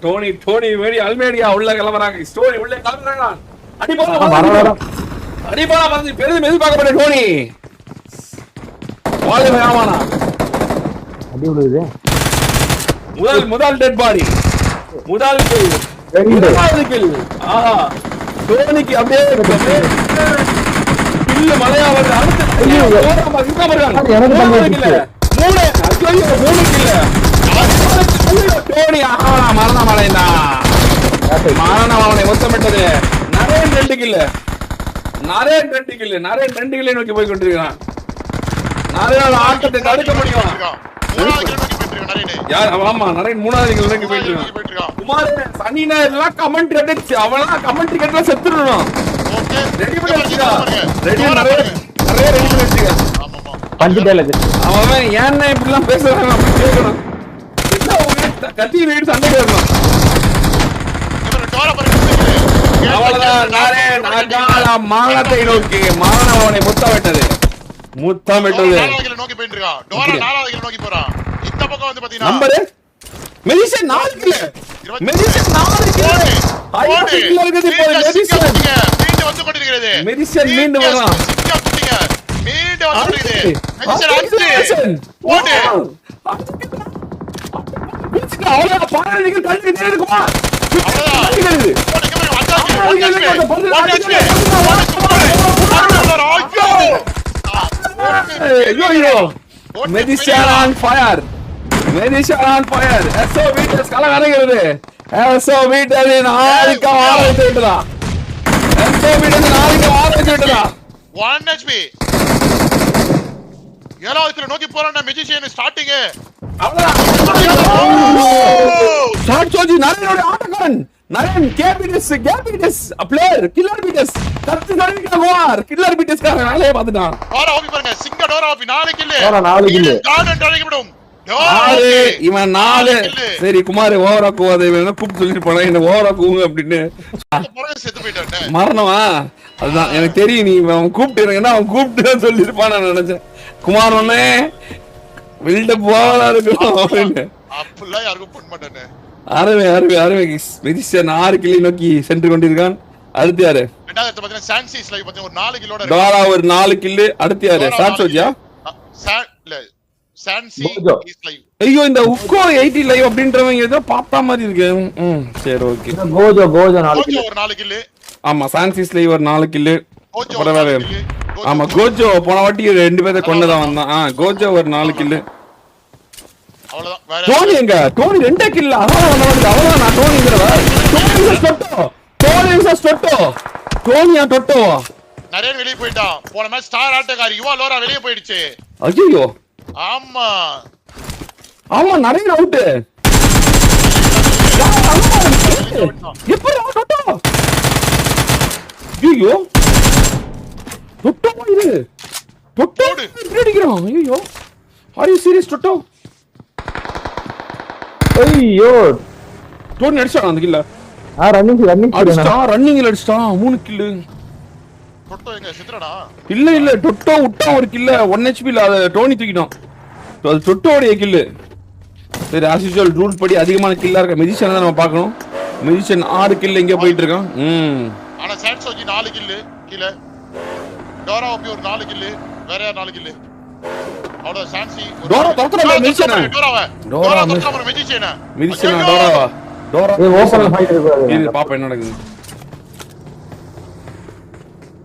டோனி டோனி வேடி அல்மேடியா உள்ள கிளம்புறாங்க. ஸ்டோரி உள்ள கிளம்புறாங்க. அடிபோல வந்து பெரிதும் எதிர்பார்க்கப்பட்ட டோனி வாலே வேமானா அடி விழுது. முதல் டெட் பாடி முதல் கில். ஆஹா டோனிக்கு அப்படியே கில் மலையா வருது. அடுத்து டோனி மரணம் அவனை மொத்தமிட்டது. நரேன் 2 கில் நோக்கி போய் கொண்டிருக்கிறான். நரேன் ஆட்டத்தை தடுக்க முடியும். ஆமா நரேன் 3வது கில் நோக்கி போயிட்டு இருக்கான். குமார் சனினா எல்லாம் கமெண்ட் அடிச்சு அவன்லாம் கமெண்ட் கேட்டா செத்துறணும். ரெடி பண்ணி வச்சுக்கா. ரெடி பண்ணி வச்சுக்கா. பஞ்சுடல அவன் ஏன்னா இப்படிலாம் பேசுறாங்க அப்படி கேட்கணும். கத்தி வீடு சண்டை வரணும். அவ்வளவுதான் நரேன் அகால மரணத்தை நோக்கி மரணம் அவனை முத்தமிட்டது. நோக்கி போயிட்டு இருக்கான். டோரா 4வது கில் நோக்கி போறான். இந்த பக்கம் வந்து பாத்தீங்கன்னா number medicine 4 kill. Medicine 4 kill. ஐயோ கில் இருக்குது இப்போ மெடிசன். மீண்டு வந்து கொண்டிருக்கிறது. மெடிசன் மீண்டு வரான். மீண்டு வந்து கொண்டிருக்கிறது. மெடிசன் ஓடு. அவ்வளவு பாராளுக்கு கழுத்து நேருக்குமா? Medicine on fire. SO Beatles கல வரகிறது. SO Beatles நாளைக்கு ஆரம்பிச்சுட்டா. SO Beatles நாளைக்கு ஆரம்பிச்சுட்டா. 1 HP. 7வது கில் நோக்கி போறான மெஜிஷியன் ஸ்டார்டிங். ஸ்டார்ட் சோஜி நரேனோட ஆட்டக்காரன். நரேன் கேபிடஸ் a player கில்லர் பீட்டஸ் கத்து கடிக்க கோர் கில்லர் பீட்டஸ் கார நாளே பாத்துட்டான். டோரா ஓபி பாருங்க. சிங்க டோரா ஓபி 4 கில். Dora 4 kill. கார்டன் அடிக்கப்படும். இவன் 4 சரி குமார் ஓவரா கூவாத இவன் கூப்பிட்டு சொல்லிட்டு போனா என்ன ஓவரா கூவுங்க அப்படின்னு செத்து போயிட்டானே. மரணமா அதுதான் எனக்கு தெரியும். நீ அவன் கூப்பிட்டு அவன் கூப்பிட்டு சொல்லிருப்பான் நான் நினைச்சேன். குமார் ஒண்ணே வில்ட போவலா இருக்கும் அப்படின்னு அப்பெல்லாம் யாருக்கும் பண்ண மாட்டானே. அருமை மெடிசன் 6 கில் நோக்கி சென்று கொண்டிருக்கான். அடுத்து யாரு? ரெண்டாவது பாத்தீங்கன்னா சான்சிஸ் லைவ் பாத்தீங்கன்னா ஒரு 4 கிலோட டோரா ஒரு 4 கில். அடுத்து யாரு? சாட்சோஜியா சான்சி இஸ் லைவ். ஐயோ இந்த உக்கோ 80 லைவ் அப்படின்றவங்க ஏதோ பாப்பா மாதிரி இருக்கு. சரி ஓகே. Gojo 4 kill. ஒரு 4 கில். ஆமா சான்சிஸ் லைவ் ஒரு 4 கில். பரவாயில்லை. ஆமா கோஜோ போன வாட்டி 2 பேரை கொன்னதான் வந்தான். கோஜோ ஒரு 4 கில். அவ்வளவுதான். வேற டோனி எங்க? டோனி 2 கில். அவ்வளவுதான் நான் டோனிங்கறவ. டோனியா டொட்டோ. நிறைய வெளிய போயிட்டான். போன மேட்ச் ஸ்டார் ஆட்டக்காரி யுவா லோரா வெளிய போயிடுச்சு. ஐயோ ஆமா நிறைய அவுட். எப்படி டொட்டோ? ஐயோ டொட்டோ இது டொட்டோ அடிக்கிறான். ஐயோ ஆர் யூ சீரியஸ் டொட்டோ? ஐயோ டோனி அடிச்சான் அந்த கில்ல. ரன்னிங் ரன்னிங்ல அடிச்சான் 3 கில். டொட்டோ எங்க சித்ரடா? இல்ல டொட்டோ விட்டா ஒரு கில்ல 1 HP ல அத டோனி தூக்கிட்டான். அது டொட்டோடைய கில். சரி as usual ரூல் படி அதிகமான கில்லா இருக்க மெஜிஷியன் தான் நம்ம பார்க்கணும். மெஜிஷியன் 6 கில் எங்க போயிட்டு இருக்கான். ஆனா சாட்சோஜி 4 கில் கீழ. டோரா ஓபி ஒரு 4 கில். வேற யார் 4 கில்? அவ்வளவு சான்சி டோரா தோத்துற மெஜிஷியன். டோரா தோத்துற மெஜிஷியன். டோராவா? டோரா ஓபன்ல ஃபைட் இருக்கு. இது பாப்பா என்ன நடக்குது.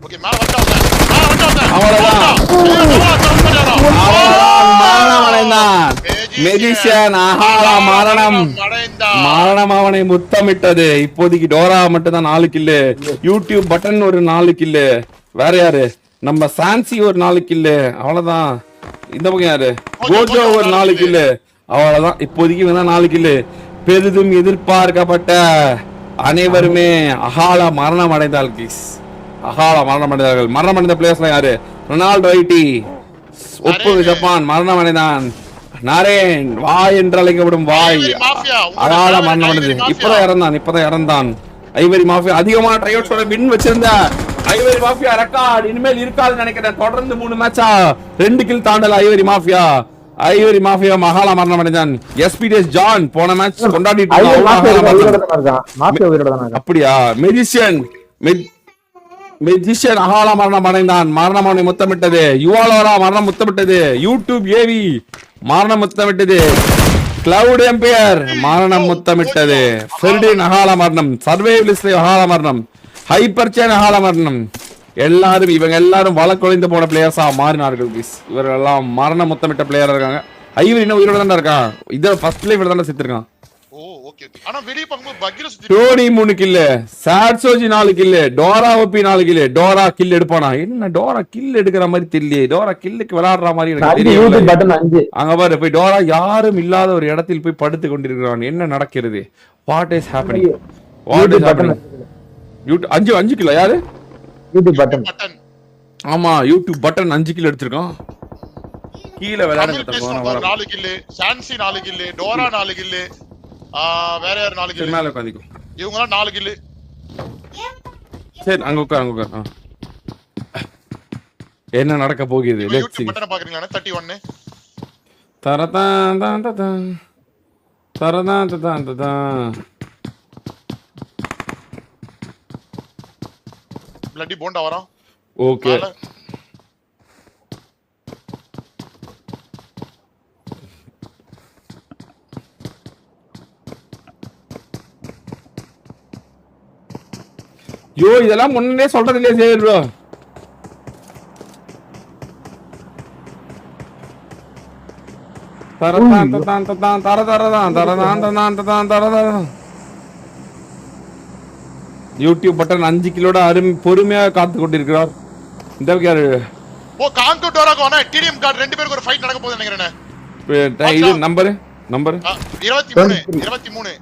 ஓகே மேல வந்தாங்க. அவ்வளவுதான். மெஜிஷியன் அகால மரணம் அவனை முத்தமிட்டது. இப்போதைக்கு டோரா மட்டும் தான் 4 கில். யூடியூப் பட்டன் ஒரு 4 கில். வேற யாரு? நம்ம சான்சி ஒரு 4 கில். அவ்வளவுதான். இந்த பக்கம் யாரு? கோஜோ ஒரு 4 கில். அவ்வளவுதான். இப்போதைக்கு வேணா 4 கில். பெரிதும் எதிர்பார்க்கப்பட்ட அனைவருமே அகால மரணம் அடைந்தார்கள். மரணம் அடைந்த பிளேயர்ஸ்லாம் யாரு? ரொனால்டோ 80 ஒப்பு ஜப்பான் மரணம் அடைந்தான். நரேன் வாய் என்று அழைக்கப்படும் வாய் அகால மரணம் அடைந்தது. இப்பதான் இறந்தான். ஐவரி மாஃபியா அதிகமான ட்ரைஅவுட்ஸோட வின் வச்சிருந்த ஐவரி மாஃபியா ரெக்கார்ட் இனிமேல் இருக்காதுன்னு நினைக்கிறேன். தொடர்ந்து 3 மேட்சா 2 கில் தாண்டல ஐவரி மாஃபியா. ஐவரி மாஃபியா மகாலா மரணம் அடைந்தான். எஸ்பிடிஎஸ் ஜான் போன மேட்ச் கொண்டாடிட்டு ஐயோ, இருந்தான். மாஃபியா மகாலா மரணம். உயிரோட தான் இருக்கான். மாஃபியா உயிரோட தான் இருக்கான். அப்படியா? மெஜிஷியன் அகால மரணம் அடைந்தான். மரணம் அவனை முத்தமிட்டது. யுவாலோரா மரணம் முத்தமிட்டது. யூடியூப் ஏவி மரணம் முத்தமிட்டது. கிளவுட் எம்பையர் மரணம் முத்தமிட்டது. ஃபெர்டின் அகால மரணம். சர்வேலிஸ்ட் அகால மரணம். ஹைப்பர் சேன் அகால மரணம். எல்லாரும் இவங்க எல்லாரும் வழக்கொழிந்து போன பிளேயர்ஸா மாறினார்கள். இவர்கள் எல்லாம் மரண முத்தமிட்ட பிளேயரா இருக்காங்க. ஐவர் இன்னும் உயிரோட தான் இருக்கான். இத ஃபர்ஸ்ட்ல இவர தான் செத்துருக்கான். ஓ ஓகே. ஆனா வெளிய பாக்கும்போது பக்கில சுத்தி டோனி 3 கில், சாட்சோஜி 4 kill, Dora OP 4 kill. Dora kill எடுப்பானா? என்ன டோரா கில் எடுக்கிற மாதிரி தெரியல. டோரா கில்லுக்கு விளையாடுற மாதிரி எனக்கு யூடியூப் தெரியல. பட்டன் 5. அங்க பாரு போய் டோரா யாரும் இல்லாத ஒரு இடத்தில் போய் படுத்து கொண்டிருக்கிறான். என்ன நடக்கிறது? What is happening? What is happening? YouTube 5 kill யாரு? YouTube button. பட்டன் ஆமா யூடியூப் பட்டன் 5 கில் எடுத்திருக்கான். கீழ விளையாடுங்க. 4 கில், சான்சி 4 கில், டோரா 4 கில். வேற யார் 4 கில்? மேல உட்கார்ந்திக்கோ. இவங்க எல்லாம் 4 கில். சரி அங்க உட்கார். என்ன நடக்க போகுது? லெட்ஸ் யூடியூப் பட்டனை பாக்குறீங்களா? 31 தரதான் தான் தான் தரதான் தான் தான். பிளட்டி போண்டா வரோம். ஓகே யோ இதெல்லாம் முன்னே சொல்றது இல்லையா? சரி ப்ரோ யூடியூப் பட்டன் 5 கிலோட பொறுமையாக காத்து கொண்டிருக்கிறார். இந்த யாரு? ஓ காங்கு டோராக்கு வானா டிடிஎம் கார்டு 2 பேருக்கு ஒரு ஃபைட் நடக்க போகுது நினைக்கிறேன். இது நம்பர் 23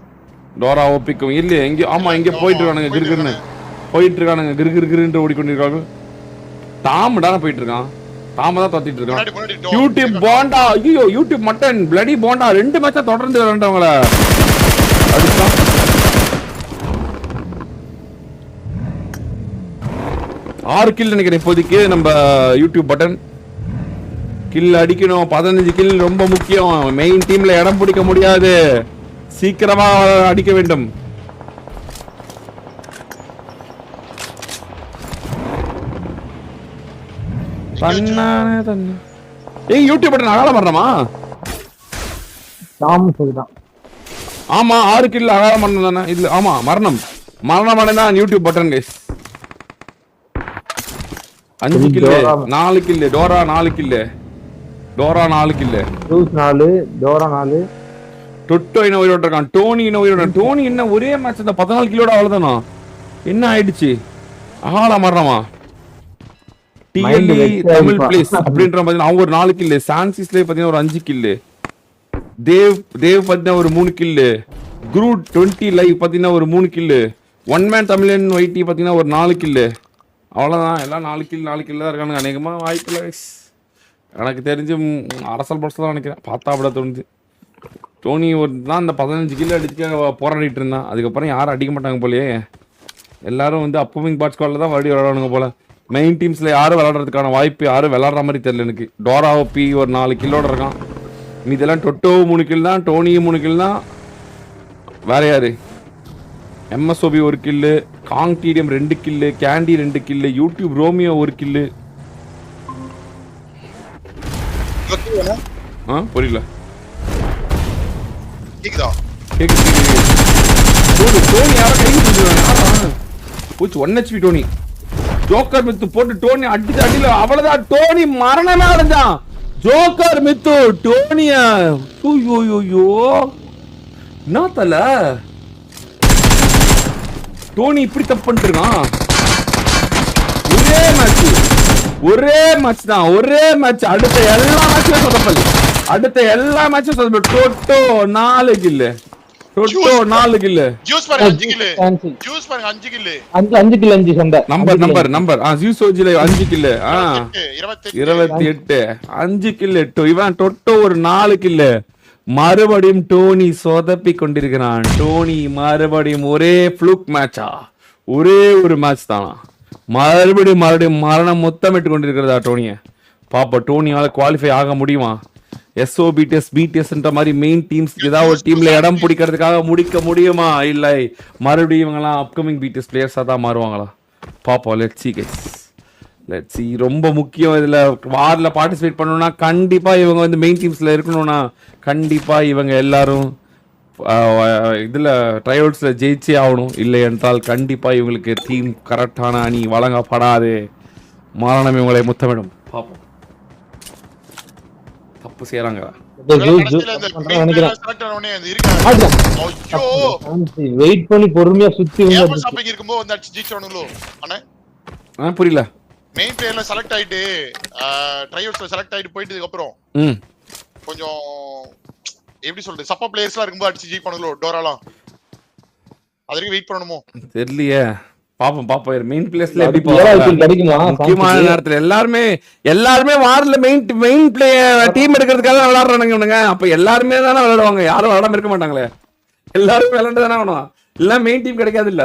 டோரா ஓபிக்கும் இல்ல எங்க. ஆமா இங்க போயிட்டு இருக்கானுங்க. கிறுகிறுன்னு போயிட்டு இருக்கானுங்க. கிறுகிறுன்னு ஓடிக்கொண்டிருக்காங்க. டாம் தானே போயிட்டு இருக்கான். டாம தான் தொத்திட்டு இருக்கான். யூடியூப் போண்டா. ஐயோ யூடியூப் மட்டன் பிளடி போண்டா 2 மேட்சா தொடர்ந்து விளையாண்டவங்கள அடிச்சான். 6 கில் நினைக்கிறேன் இப்போதைக்கு. நம்ம யூடியூப் பட்டன் கில் அடிக்கணும். 15 கில் ரொம்ப முக்கியம். மெயின் டீம்ல இடம் பிடிக்க முடியாது. சீக்கிரமா அடிக்க வேண்டும். யூடியூப் பட்டன் அகால மரணமா? ஆமா 6 கில் அகால மரணம் தானே இல்ல? ஆமா மரணம் அடைந்தான் YouTube button guys. 5 kill 4 kill. Dora 4 kill. Dora 4 kill. ரூஸ் 4 டோரா 4. டொட்டோ என்ன உயிரோட இருக்கான். டோனி என்ன உயிரோட. டோனி என்ன ஒரே மேட்ச் இந்த 14 கிலோட அவ்வளவுதானா? என்ன ஆயிடுச்சு? அகால மரணமா? டிஎல்இ தமிழ் பிளேஸ் அப்படின்ற மாதிரி அவங்க ஒரு 4 கில். சான்சிஸ்ல பாத்தீங்கன்னா ஒரு 5 கில். தேவ் பாத்தீங்கன்னா ஒரு 3 கில். குரூட் 20 லைவ் பாத்தீங்கன்னா ஒரு 3 கில். ஒன் மேன் தமிழன் ஒய்டி பாத்தீங்கன்னா ஒரு 4 கில். அவ்வளவுதான். எல்லாம் 4 கில் தான் இருக்கானுங்க. அநேகமா வாய்ப்பில்லை. எனக்கு தெரிஞ்சு அரசல் படத்துல தான் நினைக்கிறேன். பார்த்தா அப்படி தோணுது. டோனி ஒரு தான் இந்த 15 கிலோ அடிச்சுக்க போராடிட்டு இருந்தான். அதுக்கப்புறம் யாரும் அடிக்க மாட்டாங்க போலயே. எல்லாரும் வந்து அப்பமிங் பாட் ஸ்குவாட்ல தான் வடி விளையாடுவாங்க போல. மெயின் டீம்ஸ்ல யாரும் விளையாடுறதுக்கான வாய்ப்பு யாரும் விளையாடுற மாதிரி தெரியல எனக்கு. டோரா ஓபி ஒரு 4 கிலோட இருக்கான். மீதெல்லாம் டொட்டோ 3 கில் தான். டோனி 3 கில் தான். வேற யாரு? எம்எஸ்ஓபி 1 கில்லு. காங் டிடிஎம் 2 கில்லு. கேண்டி 2 கில்லு. யூடியூப் ரோமியோ 1 கில்லு. புரியல. டோனி யாரோ கை போச்சு. 1 HP டோனி. ஜோக்கர் மித்து போட்டு டோனி அடிச்சு அடியில அவ்வளவுதான். டோனி மரணமே அடைஞ்சான். ஜோக்கர் மித்து டோனிய என்ன தல டோனி இப்படி தப்பு பண்ணிட்டு இருக்கான். ஒரே மேட்ச் தான். ஒரே மேட்ச். அடுத்த எல்லா மேட்சும் சொதப்பல். டொட்டோ 4 கில். டொட்டோ 4 கில். ஜூஸ் பாருங்க 5 கில். ஜூஸ் பாருங்க 5 கில். 5 கில் 5 சண்டை. நம்பர் ஜூஸோஜில 5 கில். 28 5 கில். இவன் டொட்டோ ஒரு 4 கில். மறுபடியும் டோனி சொதப்பி கொண்டிருக்கிறான். டோனி மறுபடியும் ஒரே ஃப்ளூக் மேட்சா? ஒரே ஒரு மேட்ச் தானா? மறுபடியும் மரணம் முத்தமிட்டு கொண்டிருக்கிறதா டோனிய? பாப்பா டோனியால குவாலிஃபை ஆக முடியுமா? பிடிஎஸ்ன்ற மாதிரி மெயின் டீம்ஸ் ஏதாவது ஒரு டீம்ல இடம் பிடிக்கிறதுக்காக முடிக்க முடியுமா? இல்லை மறுபடியும் இவங்கலாம் அப்கமிங் பிடிஎஸ் பிளேயர்ஸாக தான் மாறுவாங்களா? பார்ப்போம். Let's see. ரொம்ப முக்கியம் இதில் வார்ல பார்ட்டிசிபேட் பண்ணணும்னா கண்டிப்பா இவங்க வந்து மெயின் டீம்ஸ்ல இருக்கணும்னா கண்டிப்பா இவங்க எல்லாரும் இதுல ட்ரைஅவுட்ஸ்ல ஜெயிச்சே ஆகணும். இல்லை என்றால் கண்டிப்பா இவங்களுக்கு டீம் கரெக்டான அணி வழங்கப்படாது. மாரணம் இவங்களை முத்தமிடும். பார்ப்போம். தப்பு செய்யறாங்க. வெயிட் பண்ணி பொறுமையா சுத்தி புரியல. மெயின் பிளேயர்ல செலக்ட் ஆயிட்டு ட்ரைஅவுட்ஸ்ல செலக்ட் ஆயிட்டு போயிட்டதுக்கு அப்புறம் கொஞ்சம் எப்படி சொல்றது சப்பா பிளேயர்ஸ்லாம் இருக்கும்போது அடிச்சு ஜெயிப்பானுங்களோ டோராலாம்? அது வரைக்கும் வெயிட் பண்ணணுமோ தெரியலையே. பாப்போம் மெயின் பிளேஸ்ல எப்படி கிடைக்குமா? முக்கியமான நேரத்துல எல்லாருமே வார்ல மெயின் பிளேயர் டீம் எடுக்கிறதுக்காக விளையாடுறானுங்க இவனுங்க. அப்ப எல்லாருமே தானே விளையாடுவாங்க. யாரும் விளையாடாம இருக்க மாட்டாங்களே. எல்லாருமே விளையாண்டு தானே ஆகணும். இல்ல மெயின் டீம் கிடைக்காது. இல்ல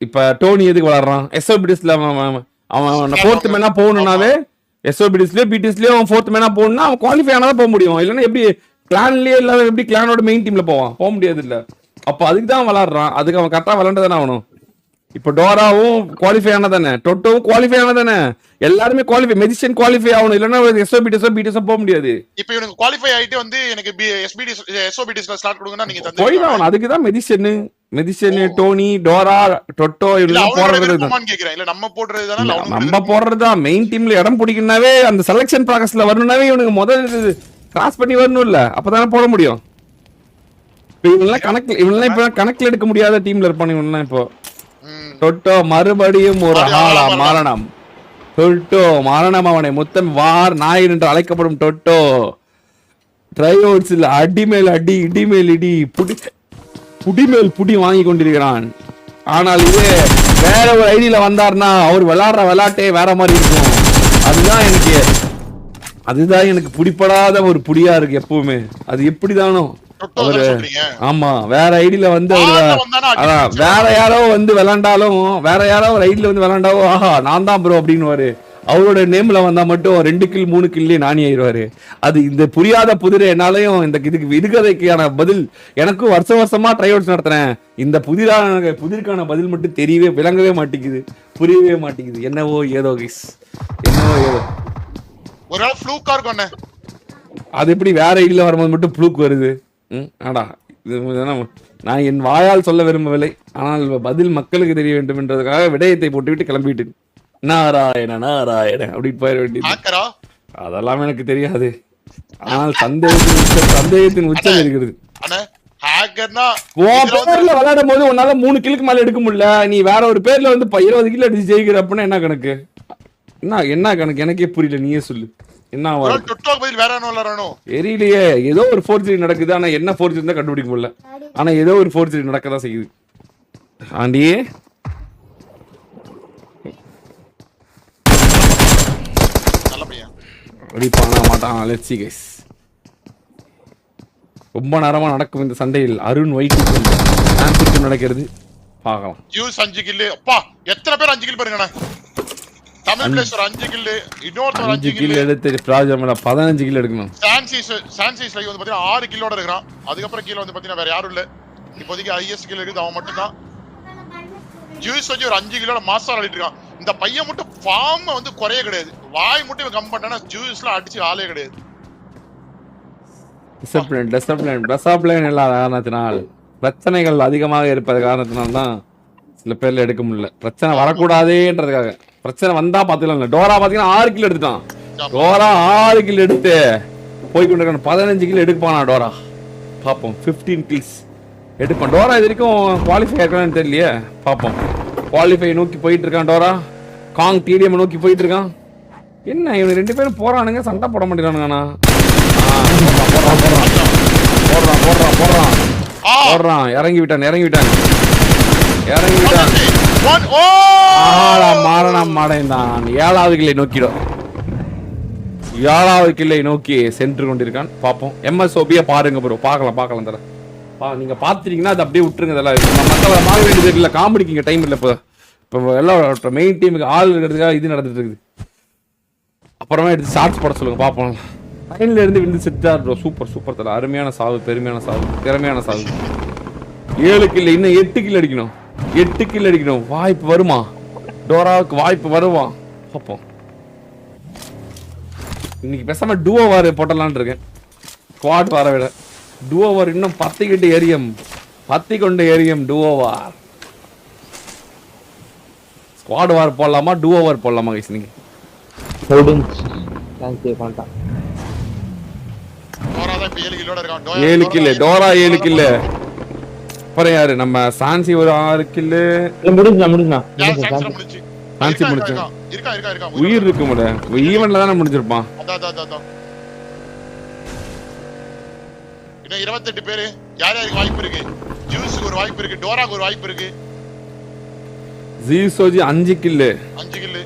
இப்ப டோனி எதுக்கு விளையாடுறான்? எஸ்ஓபிடிஸ்ல அவன் ஃபோர்த் மேனா போகணும்னாவே எஸ்ஓபிடிஸ்லயோ பிடிஎஸ்லயோ அவன் ஃபோர்த் மேனா போகணும்னா அவன் குவாலிஃபை ஆனாதான் போக முடியும். இல்லைன்னா எப்படி கிளான்லயே இல்லாம எப்படி கிளானோட மெயின் டீம்ல போக முடியாது. இல்ல அப்ப அதுக்கு தான் விளையாடுறான். அதுக்கு அவன் கரெக்டா விளையாண்டுதானே ஆகணும். இப்ப டோராவும் குவாலிஃபை ஆனதானே, டொட்டோவும் குவாலிஃபை ஆனதானே, எல்லாருமே குவாலிஃபை மெஜிஷியன் குவாலிஃபை ஆகணும். இல்லன்னா எஸ்ஓபிடிஎஸ் போக முடியாது. இப்போ இவனுக்கு குவாலிஃபை ஆயிட்டு வந்து எனக்கு எஸ்ஓபிடிஎஸ்ல ஸ்டார்ட் கொடுங்கன்னா நீங்க போய் தான் ஆகணும். அதுக்கு தான் மெஜிஷியன் டோனி டோரா டொட்டோ இவங்க நம்ம போடுறதுதான் மெயின் டீம்ல இடம் பிடிக்கணும்னாவே அந்த செலக்ஷன் ப்ராசஸ்ல வரணும்னாவே இவனுக்கு முதல் கிராஸ் பண்ணி வரணும். இல்ல அப்பதானே போட முடியும். இவங்கெல்லாம் கணக்குல எடுக்க முடியாத டீம்ல இருப்பாங்க. இவங்கெல்லாம் இப்போ டொட்டோ மறுபடியும் ஒரு ஆளா மரணம். டொட்டோ மரணம் அவனை முத்தம் வார் நாய் என்று அழைக்கப்படும் டொட்டோ ட்ரைஅவுட்ஸ்ல அடிமேல் அடி இடிமேல் இடி புடிமேல் புடி வாங்கி கொண்டிருக்கிறான். ஆனால் இது வேற ஒரு ஐடியில வந்தார்னா அவர் விளையாடுற விளையாட்டே வேற மாதிரி இருக்கும். அதுதான் எனக்கு பிடிப்படாத ஒரு புடியா இருக்கு எப்பவுமே. அது எப்படிதானோ அவரு ஆமா வேற ஐடியில வந்து வேற யாரோ வந்து விளையாண்டாலும் வேற யாரோ ஒரு ஐடியில வந்து விளையாண்டாவோ ஆஹா நான் தான் ப்ரோ அப்படின்னு அவரோட நேம்ல வந்தா மட்டும் 2 கில் 3 கில்லே நானி ஆயிடுவாரு. அது இந்த புரியாத புதிரை என்னாலையும் இந்த இதுக்கதைக்கான பதில் எனக்கும் வருஷமா ட்ரைஅவுட்ஸ் நடத்துறேன். இந்த புதிருக்கான பதில் மட்டும் தெரியவே விளங்கவே மாட்டேங்குது, புரியவே மாட்டேங்குது. என்னவோ ஏதோ ஒரு ஃப்ளூக்கா இருக்கும். அது எப்படி வேற ஐடியில வரும்போது மட்டும் ஃப்ளூக் வருது? ஆடா நான் என் வாயால் சொல்ல விரும்பவில்லை. ஆனால் பதில் மக்களுக்கு தெரிய வேண்டும் என்றதுக்காக விடயத்தை போட்டுவிட்டு கிளம்பிட்டேன். நாராயண அப்படின்னு போயிட வேண்டியது. அதெல்லாம் எனக்கு தெரியாது. ஆனால் சந்தேகத்தின் உச்சம் இருக்கிறது. விளையாடும் போது உன்னால 3 கிலுக்கு மேல எடுக்க முடியல. நீ வேற ஒரு பேர்ல வந்து 20 கிலோ அடிச்சு ஜெயிக்கிற அப்படின்னா என்ன கணக்கு? என்ன கணக்கு எனக்கே புரியல. நீயே சொல்லு. என்ன தெரியலையே. ஏதோ ஒரு ஃபோர்ஜரி நடக்குது. ஆனா என்ன ஃபோர்ஜரி தான் கண்டுபிடிக்க முடியல. ஆனா ஏதோ ஒரு ஃபோர்ஜரி நடக்கதான் செய்யுது. ஆண்டி ரொம்ப நேரமா நடக்கும் இந்த சண்டையில் அருண் ஒயிட் நடக்கிறது பார்க்கலாம். Juice 5 kill. அப்பா எத்தனை பேர் 5 கில் பாருங்கண்ணா. தமிழ் பிளேயர்ஸ் ஒரு 5 கில், இன்னொருத்தர் 5 கில் எடுத்து பிராஜமல 15 கில் எடுக்கணும். சான்சிஸ்ல வந்து பாத்தீங்கன்னா 6 கில்லோட இருக்கான். அதுக்கு அப்புறம் கீழ வந்து பாத்தீங்கன்னா வேற யாரும் இல்ல. இப்போதைக்கு ஹையஸ்ட் கில் இருக்குது அவன் மட்டும் தான். ஜூஸ் வந்து ஒரு 5 கிலோட மாஸ்டர் ஆடிட்டு இருக்கான். இந்த பையன் மட்டும் ஃபார்ம் வந்து குறைய கிடையாது. வாய் மட்டும் கம் பண்ணானா ஜூஸ்ல அடிச்சு ஆளே கிடையாது. டிசிப்ளின் இல்லாத காரணத்தினால் பிரச்சனைகள் அதிகமாக இருப்பது காரணத்தினால தான் சில பேர்ல எடுக்க முடியல. பிரச்சனை வரக்கூடாதுன்றதுக்காக. பிரச்சனை வந்தா பாத்துக்கலாம். டோரா பாத்தீங்கன்னா 6 கில் எடுத்துட்டான். டோரா 6 கில் எடுத்து போய்கொண்டிருக்கான். 15 கில் எடுப்பானா டோரா? பாப்போம். 15 கில்ஸ் எடுப்பான் டோரா. இது வரைக்கும் குவாலிஃபை இருக்கான்னு தெரியலையே. பாப்போம். குவாலிஃபை நோக்கி போயிட்டு இருக்கான் டோரா. காங் டிடிஎம் நோக்கி போயிட்டு இருக்கான். என்ன இவங்க 2 பேரும் போறானுங்க, சண்டை போட மாட்டேங்கிறானுங்கண்ணா. போடுறான். இறங்கி விட்டான். மாரணம் அடைந்தான். 7வது கில்லை நோக்கி சென்று கொண்டிருக்கான். பாப்போம். எம்எஸ்ஓபிய பாருங்க ப்ரோ. பார்க்கலாம் தர நீங்க பாத்துட்டீங்கன்னா அது அப்படியே விட்டுருங்க. இதெல்லாம் மக்களை பார்க்க வேண்டியது இல்லை. காமெடிக்கு டைம் இல்லை. இப்போ எல்லாம் மெயின் டீமுக்கு ஆள் இருக்கிறதுக்காக இது நடந்துட்டு இருக்குது. அப்புறமா எடுத்து ஷார்ட்ஸ் போட சொல்லுங்க பாப்போம். லைன்ல இருந்து விழுந்து செட்டார் ப்ரோ. சூப்பர் சூப்பர் தல. அருமையான சாவு, பெருமையான சாவு, திறமையான சாவு. 7 கில், இன்னும் 8 கில் அடிக்கணும். 8 கில் அடிக்கணும். வாய்ப்பு வருமா? டோராவுக்கு வாய்ப்பு வருமா? பாப்போம். இன்னைக்கு பேசாம டுவோ வார் போட்டலான்னு இருக்கேன். ஸ்குவாட் வார விட டுவோ வார் இன்னும் 10 கிட்ட ஏரியம், 10 கொண்ட ஏரியம். டுவோ வார், ஸ்குவாட் வார் போடலாமா டுவோ வார் போடலாமா கைஸ்? நீங்க டோரா தான் இப்ப 7 கிலோட இருக்கான். 7 கில் டோரா, 7 கில். அப்புறம் யாரு? நம்ம சான்சி ஒரு 6 கில். முடிஞ்சுனா சான்சி முடிஞ்சு. சான்சி முடிச்சு. இருக்கா. உயிர் இருக்கு முட. ஈவென்ட்ல தான முடிஞ்சிருப்பான். அதான். இன்னும் 28 பேரு. யாருக்கு வாய்ப்பு இருக்கு? ஜூஸ்க்கு ஒரு வாய்ப்பு இருக்கு, டோராக்கு ஒரு வாய்ப்பு இருக்கு. ஜீசோஜி 5 கில். 5 கில்.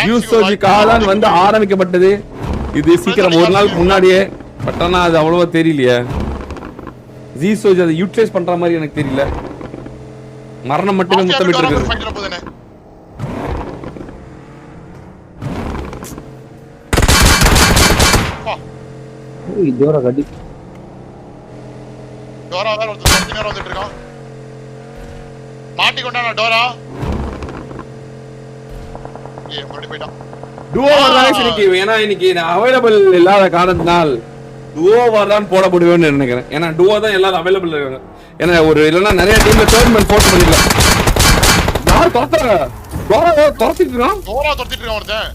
ஜூசோஜி காலான் வந்து ஆரம்பிக்கப்பட்டது. இது சீக்கிரம் ஒரு நாளுக்கு முன்னாடியே. பட் ஆனா அது அவ்வளவா தெரியலையே. ஜீசோஜி அதை யூட்டிலைஸ் பண்ற மாதிரி எனக்கு தெரியல. மரணம் மட்டுமே முத்தமிட்டு இருக்கு. டோரா கடி. டோரா வேற ஒருத்தர் நேரா வந்துட்டு இருக்கான். மாட்டிக்கொண்டானா டோரா? ஏய் மறுபடியும் போய்ட்டான். டுவோ வார் தான் இன்னைக்கு. ஏன்னா இன்னைக்கு அவைலபிள் இல்லாத காரணத்தினால் டுவோ வார் தான் போட முடியும்னு நினைக்கிறேன். ஏன்னா டுவோ தான் எல்லாரும் அவைலபிள் இருக்காங்க. ஏன்னா ஒரு இல்லைன்னா நிறைய டீம்ல டோர்னமெண்ட் போட்டு பண்ணிடலாம். யார் துரத்துறாங்க? டோரா துரத்திட்டு இருக்கான். டோரா துரத்திட்டு இருக்கான் ஒருத்தன்.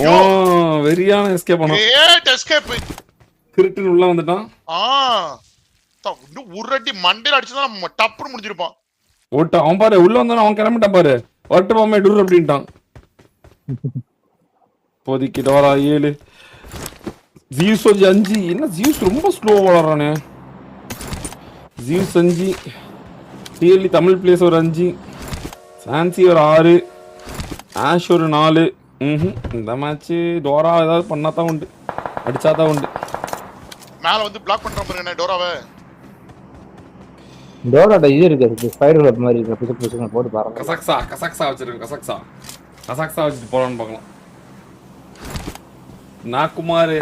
ஓ வெரியான எஸ்கேப் பண்ணான். Great escape. கிரிட்டின் உள்ள வந்துட்டான். இன்னும் ஒரு அடி மண்டையில அடிச்சா டப்புன்னு முடிஞ்சிருப்பான். ஓட்ட அவன் பாரு உள்ள வந்தானே அவன் கிளம்பிட்டான் பாரு. வரட்டு மாமே டூர் அப்படின்ட்டான். இப்போதைக்கு டோரா 7, ஜியூஸ் 5. என்ன ஜியூஸ் ரொம்ப ஸ்லோ வளர்றானே. ஜியூஸ் 5, டிஎல்இ தமிழ் பிளேஸ் ஒரு 5, சான்சி ஒரு 6, ஆஷ் ஒரு 4. இந்த மேட்ச் டோரா ஏதாவது பண்ணா தான் உண்டு, அடிச்சாதான் உண்டு. மேல வந்து பிளாக் பண்ற பாருங்க டோராவை. டோராட இது இருக்கு, ஸ்பைடர் வெப் மாதிரி இருக்கு. புதுசு போட்டு பாருங்க. கசக்ஸா வச்சிருக்கேன். கசக்ஸா வச்சுட்டு போறான்னு பார்க்கலாம். நாக்குமார்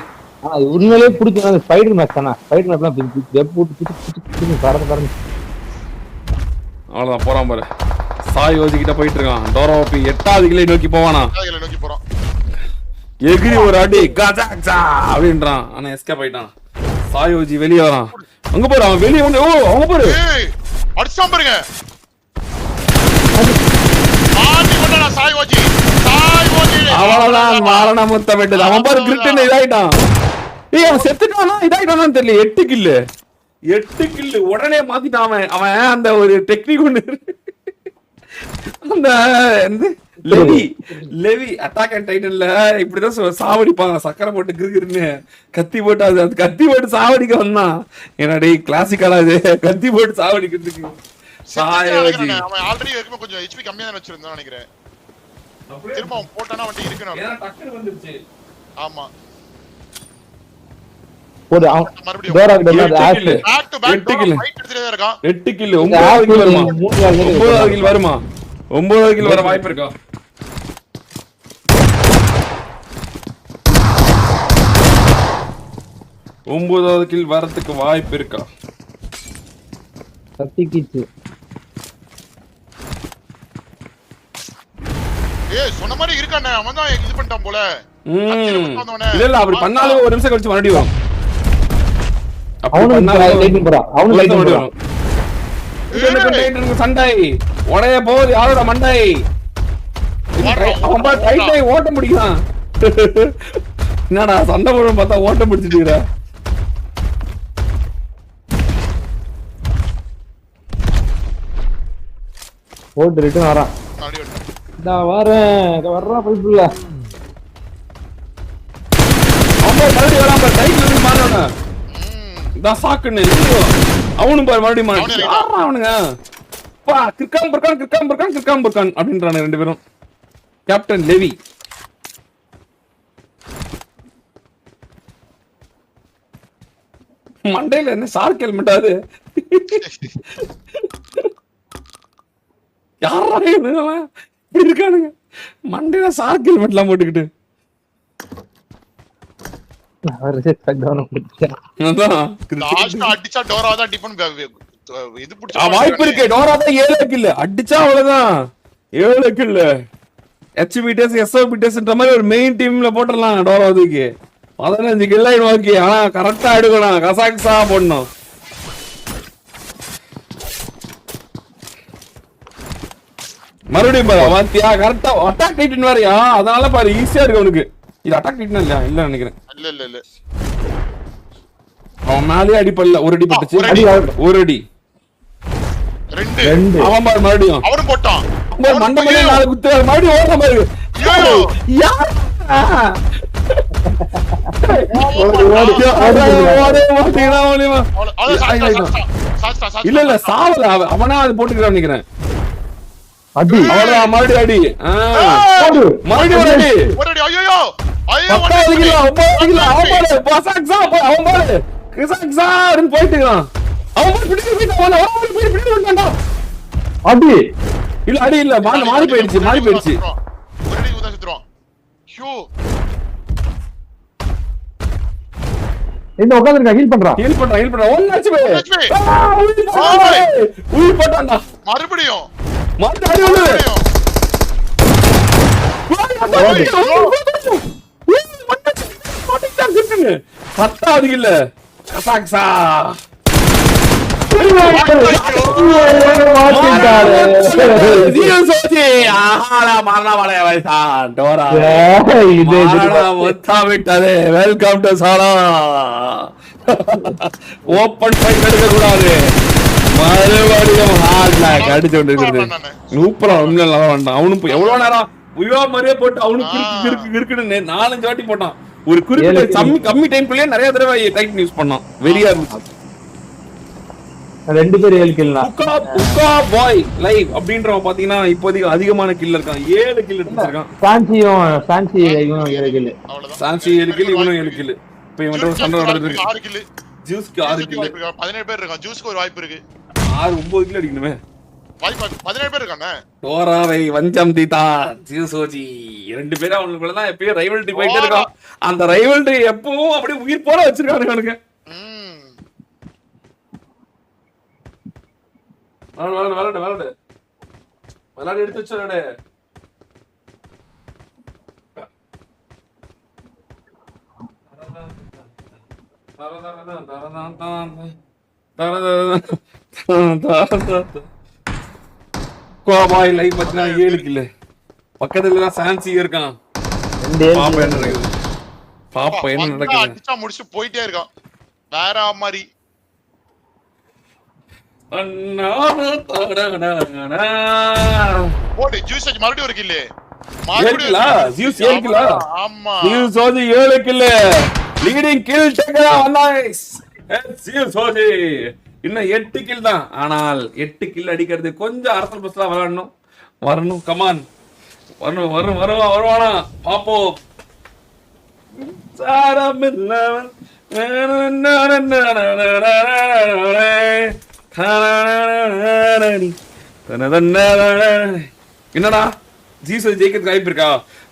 அது உண்மையிலேயே பிடிக்கும். அந்த ஸ்பைடர் மேப் தானே. ஸ்பைடர் மேப்லாம் வெப் போட்டு பறந்து அவ்வளோதான் போறான் பாரு. சாய் ஓதிக்கிட்ட போயிட்டு இருக்கான். டோரா ஓபி 8வது கிளை நோக்கி போவானா? நோக்கி போறான். எகிரி ஒரு அடி கசக்ஸா அப்படின்றான். ஆனா எஸ்கேப் ஆயிட்டான். சாயோஜி வெளியே வரான். அங்க பாரு அவன் வெளியே வந்து. ஓ அங்க பாரு அடிச்சான் பாருங்க. மாட்டி கொண்டா சாயோஜி. அவ்வளவுதான் மாரண முத்தம் விட்டது. அவன் பாரு கிரிட்டின் இதாயிட்டான். ஏய் அவன் செத்துட்டானா இதாயிட்டானான்னு தெரியல. 8 கில்லு உடனே மாத்திட்டான் அவன். அவன் அந்த ஒரு டெக்னிக் ஒண்ணு அந்த லெவி அட்டாக் அண்ட் டைட்டன்ல இப்படிதான் சாவடிப்பாங்க. சக்கரை போட்டு கிருன்னு கத்தி போட்டு அது கத்தி போட்டு சாவடிக்க வந்தான். என்னடா கிளாசிக்கலா இது கத்தி போட்டு சாவடிக்கிறதுக்கு. அவன் ஆல்ரெடி ஏற்கனவே கொஞ்சம் ஹெச்பி கம்மியா தான் வச்சிருந்தான் நினைக்கிறேன். திரும்ப அவன் போட்டானா அவன் இருக்கணும். ஏன்னா டக்குனு வந்துருச்சு. ஆமா போடு Dora back to back fight எடுத்துட்டே இருக்கான். 8 கில் 9வது கில் வருமா? 9வது கில் வருமா? 9வது கில் வர வாய்ப்பு இருக்கா? ஒன்பதாவது கில் வரதுக்கு வாய்ப்பு இருக்கா? சத்திக்கிச்சு. ஏய் சொன்ன மாதிரி இருக்கானே அவன் தான் இது பண்ணிட்டான் போல. இல்ல அப்படி பண்ணாலும் ஒரு நிமிஷம் கழிச்சு மறுபடியும் வரும். சண்டை உடைய போகுது. யாரோட மண்டை? ஓட்ட முடியும். என்னடா சண்டை போடும் பார்த்தா ஓட்ட முடிச்சுட்டு போட்டு ரிட்டர்ன் வரான். வர்றான் பைப்புல. மறுபடியும் வரான் பாரு. டைட்ல இருந்து மாறவன இதான் சாக்குன்னு அவனும் பாரு மறுபடியும் மாறி அவனுங்க. கிர்காம் புர்கான் அப்படின்றானு 2 பேரும். கேப்டன் லெவி மண்டையில என்ன ஷார்க் ஹெல்மெட் அது யாரா இவனுங்கெல்லாம் இப்படி இருக்கானுங்க? மண்டையில சார்க் ஹெல்மெட்லாம் போட்டுக்கிட்டு. அதான் லாஸ்ட் அடிச்சா டோரா தான் டிஃபன் இது புடிச்சா வாய்ப்பு இருக்கு. டோரா தான் 7 கில் அடிச்சா அவ்வளவுதான். 7 கில் HBTS SOBTSன்ற மாதிரி ஒரு மெயின் டீம்ல போட்டுடலாம். டோராவுக்கு 15 கில் ஓகே. ஆனா கரெக்டா எடுக்கணும். கசாக்ஸா போடணும். மறுபடியும் பாரு வாத்தியா கரெக்டா அட்டாக் டைட்டன் வேறயா. அதனால பாரு ஈஸியா இருக்கு அவனுக்கு. இது அட்டாக் டைட்டன் இல்லையா? இல்ல நினைக்கிறேன். இல்ல அவன் மேலே அடிப்படல. ஒரு அடி பட்டுச்சு. ஒரு அடி 2 அவன் பாரு மறுபடியும் அவரும் போட்டான். மண்டபமே 4 குத்து மறுபடியும் ஓடுற பாரு. யார் இல்ல இல்ல சாவல. அவனா அது போட்டுக்கிறான் நினைக்கிறேன். அடி அவ்வளவுதான். மறுபடியும் அடி. மறுபடியும் ஒரு அடி. ஒரு அடி. ஐயோ 10 கிலோ 9 கிலோ அவன் பாரு. பசாக்ஸா அவன் பாரு. கிசாக்ஸா அப்படின்னு போயிட்டு இருக்கான். அவன் பாரு பிடிச்சு வந்துட்டான்டா. அடி இல்ல அடி இல்ல மாறி போயிடுச்சு. ஒரு அடி ஊதா சுத்துறோம். ஷூ இந்த உட்கார்ந்திருக்கா. ஹீல் பண்றான். ஹீல் பண்றான். ஒன் HP உயிர் போட்டான்டா. மறுபடியும் அடி ஒண்ணு. பத்தாவது இல்ல கசாக்ஸா வெல்கம் டு சாலா. ஓபன் ஃபைட் எடுக்க கூடாது. மறுபடியும் ஹார்ட் லாக் அடிச்சு கொண்டு இருக்குது. சூப்பரா நல்லா வேண்டாம். அவனும் எவ்வளவு நேரம் உயோ மாதிரியே போட்டு அவனுக்கு இருக்குன்னு 4-5 வாட்டி போட்டான். ஒரு குறிப்பிட்ட கம்மி டைம்குள்ளேயே நிறைய தடவை டைட்டன் யூஸ் பண்ணான். வெறியா இருந்துச்சு. 2 பேர் 7 கில். உக்கா பாய் லைவ் அப்படின்றவன் பாத்தீங்கன்னா இப்போதைக்கு அதிகமான கில் இருக்கான். 7 கில் எடுத்துருக்கான். சான்சி இவனும் 7 கில். சான்சி 7 கில் இவனும் 7 கில். இப்போ இவன் சண்டை நடந்துருக்கு. 6 கில். ஜூஸ்க்கு 6 கில். 17 பேர் இருக்கான். ஜூஸ்க்கு ஒரு வாய்ப்பு இருக்கு. 9 கில் அடிக்கணுமே. வாய்ப்பு 17 பேர் இருக்கானே. டோராவை வஞ்சம் தீதா ஜியூசோஜி 2 பேரும் அவங்களுக்குள்ள தான் எப்பயும் ரைவல்ரி போயிட்டே இருக்கான். அந்த ரைவல்ரி எப்பவும் அப்படியே உயிர் போற வச்சிருக்கானுங்க அவனுக்கு. விளையாடு எடுத்து வச்சு கோபாய் லைவ் பாத்தீங்கன்னா 7 கில். பக்கத்துல தான் சான்சி இருக்கான். பாப்பா என்ன நடக்குது. பாப்பா என்ன நடக்குது. அடிச்சா முடிச்சு போயிட்டே இருக்கான். வேற மாதிரி போடு ஜூஸ் மறுபடியும் ஒரு கில். Zeus 7 kill. ஆமா Zeus 7 kill. Leading kill taker nice. Zeus இன்னும் 8 கில் தான். ஆனால் 8 கில் அடிக்கிறது கொஞ்சம் அரசல் பஸ்லாம் விளையாடணும். வரணும் கமான் வருவானா பாப்போம். என்னடா ஜீசோஜி ஜெயிக்கிறதுக்கு வாய்ப்பு இருக்கா?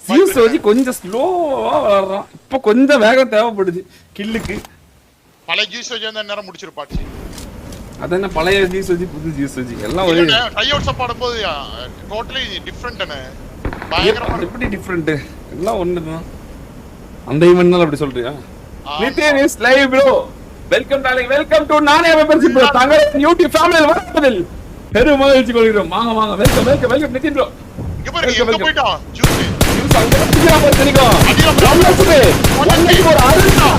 ஜீசோஜி கொஞ்சம் ஸ்லோவா விளையாடுறான். இப்ப கொஞ்சம் வேகம் தேவைப்படுது கில்லுக்கு. பழைய ஜீசோஜி அந்த நேரம் முடிச்சிருப்பாச்சு. அதென்ன பழைய ஜீசோஜி புது ஜீசோஜி எல்லாம் ஒரே ட்ரை அவுட்ஸ் பாடும்போது டோட்டலி டிஃபரண்ட்னே. பயங்கரமா எப்படி டிஃபரண்ட் எல்லாம் ஒண்ணுதான். அந்த ஈவென்ட்னால அப்படி சொல்றியா? Nitin is live bro. Welcome darling. Welcome to நானே மெம்பர்ஷிப் ப்ரோ. தங்கள் யூடியூப் ஃபேமிலியில் வரப்பதில் பெரும் மகிழ்ச்சி கொள்கிறோம். வாங்க வெல்கம் நிதின் ப்ரோ. இங்க பாருங்க எங்க போய்ட்டான் ஜூஸ் அங்க பிடிச்சா பாத்தீங்க. ஒரு அருணா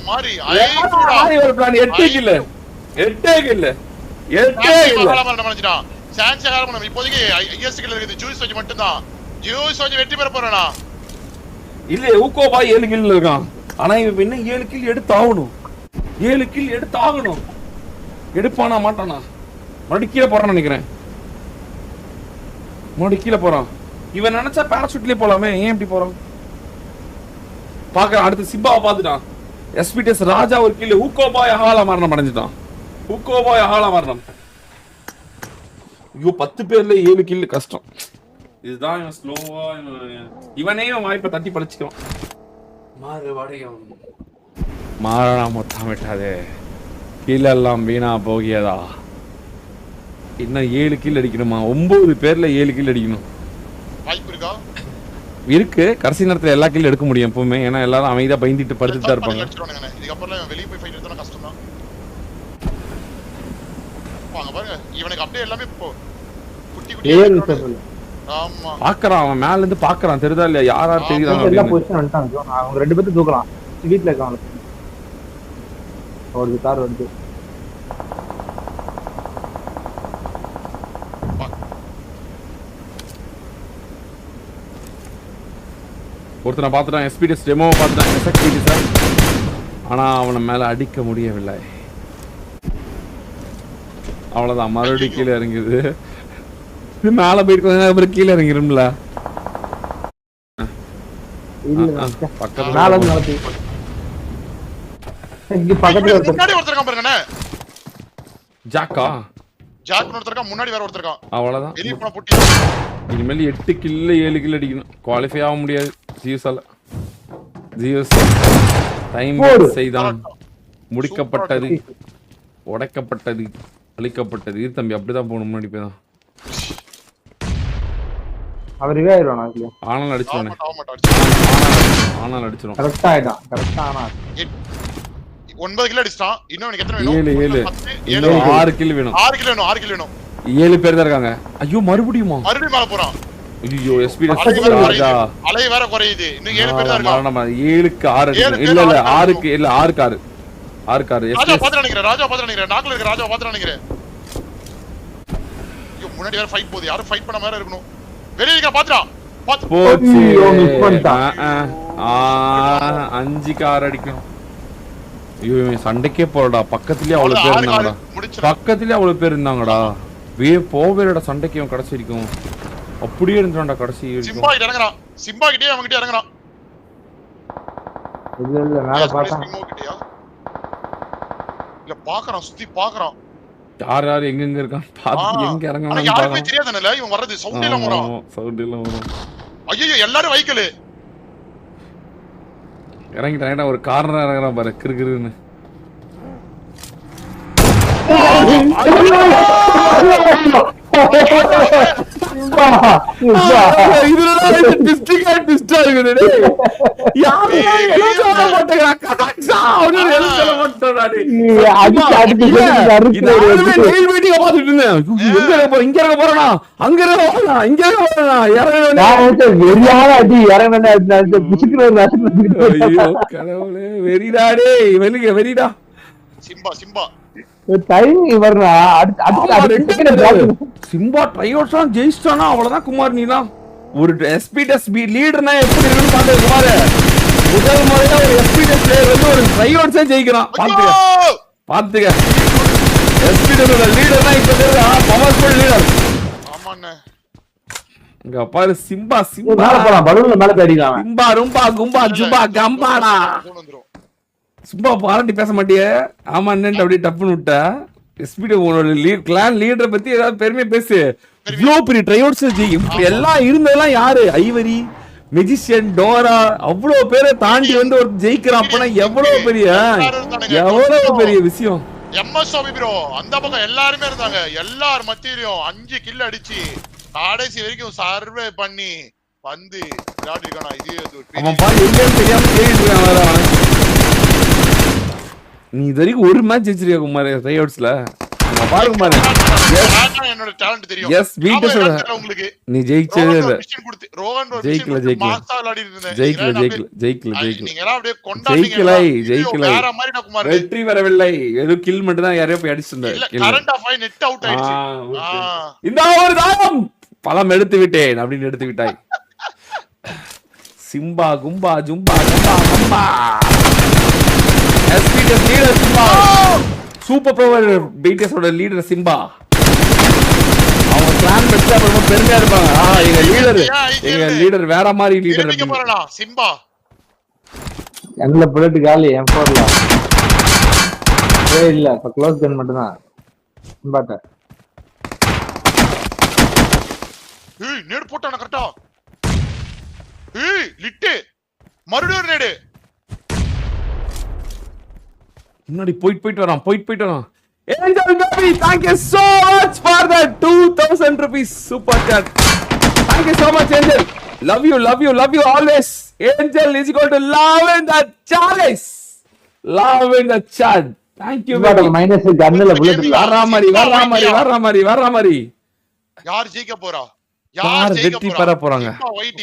மாரி ஒரு பிளான் 8 கில் சான்ஸ் காரணம் இப்போதைக்கு ஐஎஸ் கில் இருக்குது. ஜூஸ் வச்சு மட்டும் தான். ஜூஸ் வச்சு வெற்றி பெற போறானா இல்ல? ஊக்கோ பாய் 7 கில் இருக்கான். ஆனா இவன் இன்னும் 7 கில் எடுத்து ஆகணும். எடுப்பானா மாட்டானா? மறுபடியும் போறான்னு நினைக்கிறேன். மறுபடியும் போறான். இவன் நினைச்சா பேராசூட்லயே போலாமே. ஏன் இப்படி போறான்? பாக்குறான், அடுத்து சிம்பாவை பாத்துட்டான். எஸ்பிடிஎஸ் ராஜா ஒரு கில்லு, ஹூக்கோபாய் அகால மரணம் அடைஞ்சிட்டான். ஹூக்கோபாய் அகால மரணம். ஐயோ 10 பேர்ல 7 கில்லு கஷ்டம். இதுதான் இவன் ஸ்லோவா, இவனே வாய்ப்பை தட்டி பழிச்சுக்குவான். மாறனா மொத்தம் விட்டாதே, கீழெல்லாம் வீணா போகியதா. இன்னும் 7 கில் அடிக்கணுமா? 9 பேர்ல 7 கில் அடிக்கணும். வாய்ப்பு இருக்கா? இருக்கு. கடைசி நேரத்துல எல்லா கில் எடுக்க முடியும் எப்பவுமே, ஏன்னா எல்லாரும் அமைதியா பயந்துட்டு படுத்துட்டு தான் இருப்பாங்க. இதுக்கப்புறம் வெளியே போய் ஃபைட் எடுத்தா கஷ்டம் தான். வாங்க பாருங்க, இவனுக்கு அப்படியே எல்லாமே குட்டி குட்டி. ஆமா பாக்குறான், அவன் மேல இருந்து பாக்குறான், தெரியுதா இல்லையா யாரா தெரியுறாங்க. எல்லா பொசிஷன் வந்துட்டாங்க. அவங்க 2 பேரும் தூக்கலாம். வீட்ல இருக்காங்க. ஒரு கார் வந்து ஒருத்தனை பார்த்துட்டான், எஸ்பிடிஎஸ் டெமோவை பார்த்துட்டான், எஸ்எக்ஸ்பிடி சார். ஆனா அவனை மேல அடிக்க முடியவில்லை. அவ்வளவுதான், மறுபடியும் கீழே இறங்கிடுது. மேல போயிட்டு அப்புறம் கீழே இறங்கிரும்ல. பக்கத்துல மேல வந்து நடத்தி இங்க பக்கத்துல முன்னாடி ஒருத்தர் இருக்கான் பாருங்கண்ணே. ஜாக்கா ஜாக் ஒருத்தர் இருக்கான், முன்னாடி வேற ஒருத்தர் இருக்கான். அவ்வளவுதான். வெளிய போன புட்டி. இனிமேல் 8 கில்ல 7 கில் அடிக்கணும். குவாலிஃபை ஆக முடியாது ஜியூஸால. ஜியூஸ் டைம் செய்தான். முடிக்கப்பட்டது, உடைக்கப்பட்டது, அழிக்கப்பட்டது. இது தம்பி அப்படிதான் போகணும். முன்னாடி போய் தான் அவர் ரிவே ஆயிடுவானா? ஆனால் அடிச்சிருவானே, ஆனால் அடிச்சிரும். கரெக்டா ஆயிட்டான். கரெக்டா ஆனா 9 கிலோ அடிச்சான். இன்னும் எனக்கு எத்தனை வேணும்? 7 இன்னும் 6 கில் வேணும். 6 கிலோ வேணும். 6 கிலோ வேணும். 7 பேர் தான் இருக்காங்க. ஐயோ மறுபடியுமா? மறுபடியும் மேல போறான். ஐயோ எஸ்பிடிஎஸ் அலை வேற குறையுது. இன்னும் 7 பேர் தான் இருக்காங்க. 7க்கு 6 இல்ல இல்ல 6க்கு இல்ல 6க்கு 6 6க்கு 6. ராஜா பாத்து நினைக்கிறேன். ராஜா பாத்து நினைக்கிறேன். நாக்குல இருக்க ராஜா பாத்து நினைக்கிறேன். ஐயோ முன்னாடி வேற ஃபைட் போகுது. யாரும் ஃபைட் பண்ண வேற இருக்கணும். வெளிய இருக்க பாத்துடா. பாத்து போச்சு. 5க்கு 6 அடிக்கணும். ஐயோ சண்டைக்கே போறடா. பக்கத்துலயே அவ்வளவு பேர் இருந்தாங்கடா. பக்கத்துலயே அவ்வளவு பேர் இருந்தாங்கடா. போவேடா சண்டைக்கு கடைசி வரைக்கும். அப்படியே இருந்தான்டா கடைசி வரைக்கும். சிம்பா கிட்ட இறங்குறான். சிம்பா கிட்டே அவன் கிட்ட இறங்குறான். இல்ல இல்ல மேல பார்த்தா இல்ல பாக்குறான், சுத்தி பாக்குறான். யார் யார் எங்க எங்க இருக்கான் பாத்து எங்க இறங்கறானு யாருமே தெரியாதனல. இவன் வர்றது சவுண்ட் எல்லாம் வரும். சவுண்ட் எல்லாம் வரும். ஐயோ எல்லாரும் வைக்கல. இறங்கிட்டான். ஒரு கார்னர் இறங்குறான் பாரு கிறுகிறுன்னு. வெறிடா சிம்பா சிம்பா சிம்பா ட்ரையோட்ஸ்லாம் ஜெயிச்சிட்டானா அவ்வளவுதான் குமார். நீலாம் ஒரு எஸ்பிடிஎஸ் லீடர்னா எப்படி இருக்குன்னு பாத்து குமார். முதல் முறையா ஒரு எஸ்பிடிஎஸ் பிளேயர் வந்து ஒரு ட்ரையோட்ஸே ஜெயிக்கிறான். பாத்துக்க பாத்துக்க. எஸ்பிடிஎஸ் லீடர்னா இப்ப பவர்ஃபுல் லீடர். ஆமாண்ணே. இங்க பாரு சிம்பா சிம்பா மேல போலாம். பலூன்ல மேல தேடிக்கலாம். சிம்பா ரும்பா கும்பா ஜும்பா கம்பாடா. சும்மா பாராட்டி பேச மாட்டியே. ஆமா என்னன்னு அப்படியே டப்புன்னு விட்ட. எஸ்பிடி உன்னோட கிளான் லீடரை பத்தி ஏதாவது பெருமையா பேசு. இவ்வளோ பெரிய ட்ரையோட்ஸ் எல்லாம் இருந்ததெல்லாம் யாரு? ஐவரி, மெஜிஷியன், டோரா, அவ்வளவு பேரை தாண்டி வந்து ஒரு ஜெயிக்கிறான். அப்பனா எவ்வளவு பெரிய விஷயம். எம்எஸ்ஓபி ப்ரோ அந்த பக்கம் எல்லாருமே இருந்தாங்க. எல்லார் மத்தியிலும் 5 கில் அடிச்சு கடைசி வரைக்கும் சர்வே பண்ணி வந்து விளையாடிருக்கானா. இது அவன் பாரு எங்கன்னு தெரியாம தேடிட்டு இருக்கான். நீ இது வரைக்கும் ஒரு மேட்ச் ஜெயிச்சிருக்க குமார் ட்ரையோட்ஸ்ல. பாருங்க பாரு. என்னோட டாலன்ட் தெரியும். எஸ் வீட்டோட உங்களுக்கு நீ ஜெயிச்சதே இல்ல. ஜெயிக்கல ஜெயிக்கல ஜெயிக்கல ஜெயிக்கல ஜெயிக்கல ஜெயிக்கல நீங்க எல்லாம் அப்படியே கொண்டாடுறீங்க. ஜெயிக்கல வேற மாதிரி நான் குமார் வெற்றி வரவில்லை. ஏதோ கில் மட்டும் தான் யாரையோ போய் அடிச்சிருந்தாரு. இல்ல கரண்ட் ஆஃப் ஆயி நெட் அவுட் ஆயிடுச்சு. இந்த ஒரு தானம் பழம் எடுத்து விட்டேன் அப்படின்னு எடுத்து விட்டாய். சிம்பா கும்பா ஜும்பா கம்பா கம்பா. SBTS leader Simba. Super power BTS ஓட லீடர் சிம்பா. அவங்க பிளான் வச்சு அப்புறமா பெருமையா இருப்பாங்க. எங்க லீடர் வேற மாதிரி லீடர் சிம்பா. எந்த புல்லட் காலி M4ல இல்ல இப்ப க்ளோஸ் கன் மட்டும்தான் பாட்ட. ஏய் நேடு போட்டான கரெக்டா. ஏய் லிட்டு மறுபடியும் நேடு. முன்னாடி போயிட்டு வரான். Angel baby, thank you so much for the 2000 rupees super chat. Thank you so much, Angel. Love you always. Angel is equal to love in the chat, guys. Love in the chat. Thank you, baby. Minus கன்னுல bullet இல்ல. வர்ற மாதிரி. யார் ஜெயிக்க போறா? யார் வெற்றி பெற போறாங்க?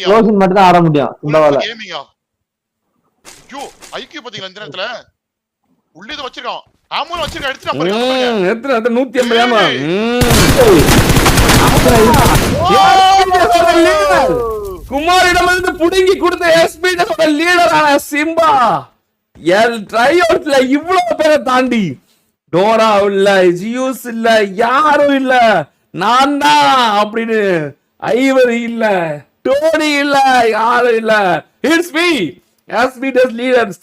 க்ளோஸ் மட்டும் தான் ஆட முடியும் சிம்பாவால. கேமிங்கா. ஐயோ ஐக்யூ பாத்தீங்களா இந்த நேரத்துல? உள்ளே வச்சிருக்கான். ஆமோல வச்சிருக்கான் எடுத்துடா பாருங்க. எடுத்து 150 ஆமா. குமாரிடமிருந்து புடுங்கி கொடுத்த எஸ்பிடோட லீடரான சிம்பா ட்ரை அவுட்ல இவ்வளவு பேரை தாண்டி டோரா இல்ல, ஜியூஸ் இல்ல, யாரும் இல்ல, நான் தான் அப்படின்னு ஐவரி இல்ல, டோனி இல்ல, யாரும் இல்ல. It's me எஸ்பிடோஸ் leader